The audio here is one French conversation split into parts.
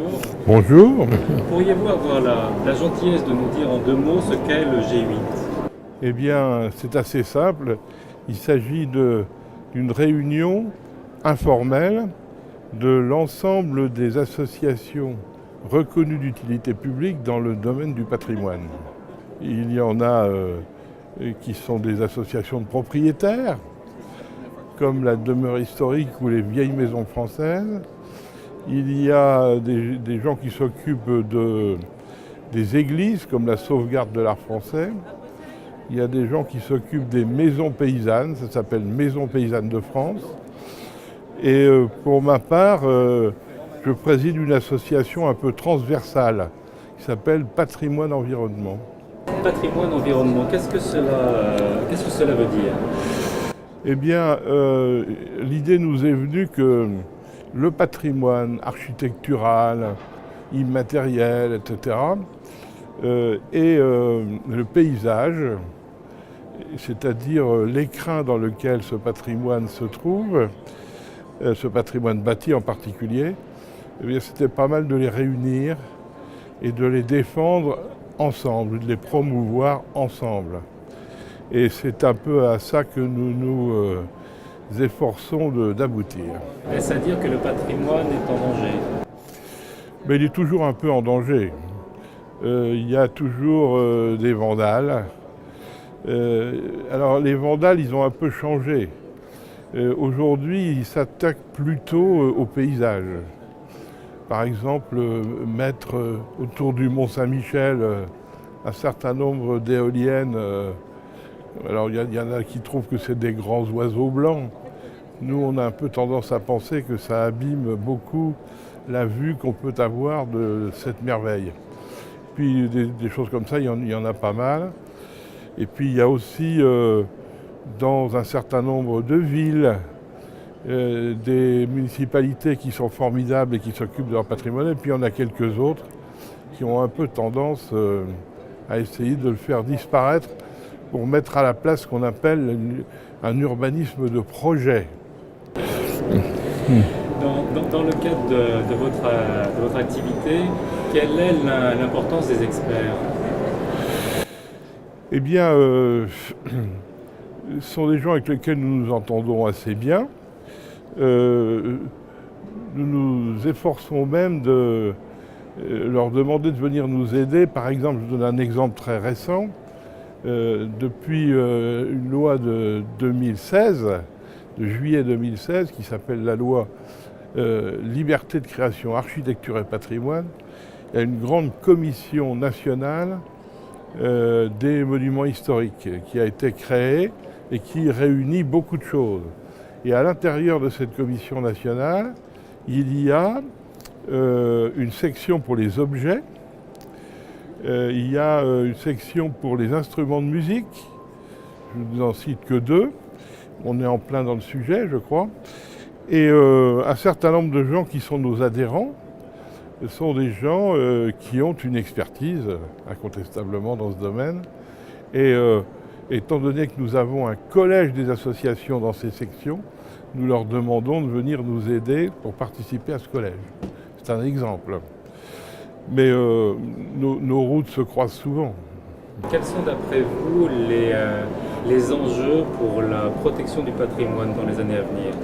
bonjour. Bonjour. Pourriez-vous avoir la gentillesse de nous dire en 2 mots ce qu'est le G8? Eh bien, c'est assez simple. Il s'agit d'une réunion informelle de l'ensemble des associations reconnues d'utilité publique dans le domaine du patrimoine. Il y en a qui sont des associations de propriétaires, comme la demeure historique ou les vieilles maisons françaises. Il y a des gens qui s'occupent des églises, comme la sauvegarde de l'art français. Il y a des gens qui s'occupent des maisons paysannes, ça s'appelle Maisons paysannes de France. Et pour ma part, je préside une association un peu transversale qui s'appelle Patrimoine Environnement. Patrimoine, environnement, qu'est-ce que cela veut dire? Eh bien, l'idée nous est venue que le patrimoine architectural, immatériel, etc., et le paysage, c'est-à-dire l'écrin dans lequel ce patrimoine se trouve, ce patrimoine bâti en particulier, eh bien, c'était pas mal de les réunir et de les défendre ensemble, de les promouvoir ensemble. Et c'est un peu à ça que nous nous efforçons d'aboutir. Est-ce à dire que le patrimoine est en danger? Mais il est toujours un peu en danger. Il y a toujours des vandales. Alors les vandales, ils ont un peu changé. Aujourd'hui, ils s'attaquent plutôt au paysage. Par exemple, mettre autour du Mont-Saint-Michel un certain nombre d'éoliennes. Alors il y en a qui trouvent que c'est des grands oiseaux blancs. Nous, on a un peu tendance à penser que ça abîme beaucoup la vue qu'on peut avoir de cette merveille. Puis des choses comme ça, il y en a pas mal. Et puis il y a aussi dans un certain nombre de villes des municipalités qui sont formidables et qui s'occupent de leur patrimoine. Et puis il y en a quelques autres qui ont un peu tendance à essayer de le faire disparaître pour mettre à la place ce qu'on appelle un urbanisme de projet. Dans le cadre de votre activité, quelle est l'importance des experts? Eh bien, ce sont des gens avec lesquels nous nous entendons assez bien. Nous nous efforçons même de leur demander de venir nous aider. Par exemple, je donne un exemple très récent. Depuis une loi de 2016, de juillet 2016, qui s'appelle la loi Liberté de création, architecture et patrimoine, il y a une grande commission nationale des monuments historiques qui a été créée et qui réunit beaucoup de choses. Et à l'intérieur de cette commission nationale, il y a une section pour les objets, il y a une section pour les instruments de musique, je n'en cite que 2, on est en plein dans le sujet je crois, et un certain nombre de gens qui sont nos adhérents sont des gens qui ont une expertise incontestablement dans ce domaine, et étant donné que nous avons un collège des associations dans ces sections, nous leur demandons de venir nous aider pour participer à ce collège. C'est un exemple. Mais nos routes se croisent souvent. Quels sont d'après vous les enjeux pour la protection du patrimoine dans les années à venir?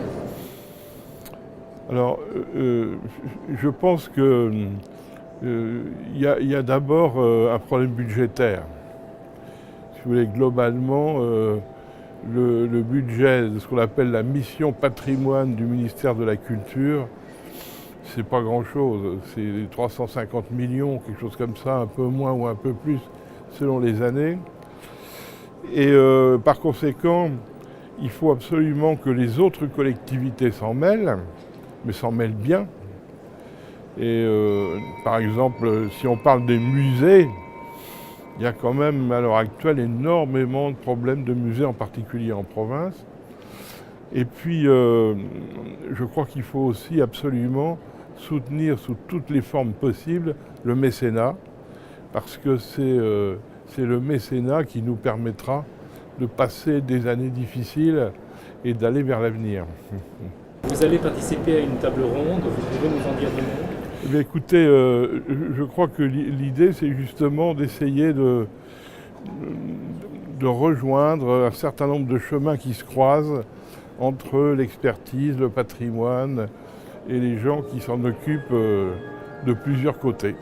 Alors, je pense qu'il y a d'abord un problème budgétaire. Si vous voulez, globalement, le budget de ce qu'on appelle la mission patrimoine du ministère de la Culture, c'est pas grand-chose. C'est 350 millions, quelque chose comme ça, un peu moins ou un peu plus, selon les années. Et par conséquent, il faut absolument que les autres collectivités s'en mêlent, mais s'en mêlent bien. Et par exemple, si on parle des musées, il y a quand même à l'heure actuelle énormément de problèmes de musées, en particulier en province. Et puis, je crois qu'il faut aussi absolument soutenir sous toutes les formes possibles le mécénat, parce que c'est le mécénat qui nous permettra de passer des années difficiles et d'aller vers l'avenir. Vous allez participer à une table ronde, vous pouvez nous en dire 2 mots? Eh bien, écoutez, je crois que l'idée, c'est justement d'essayer de rejoindre un certain nombre de chemins qui se croisent entre l'expertise, le patrimoine et les gens qui s'en occupent de plusieurs côtés.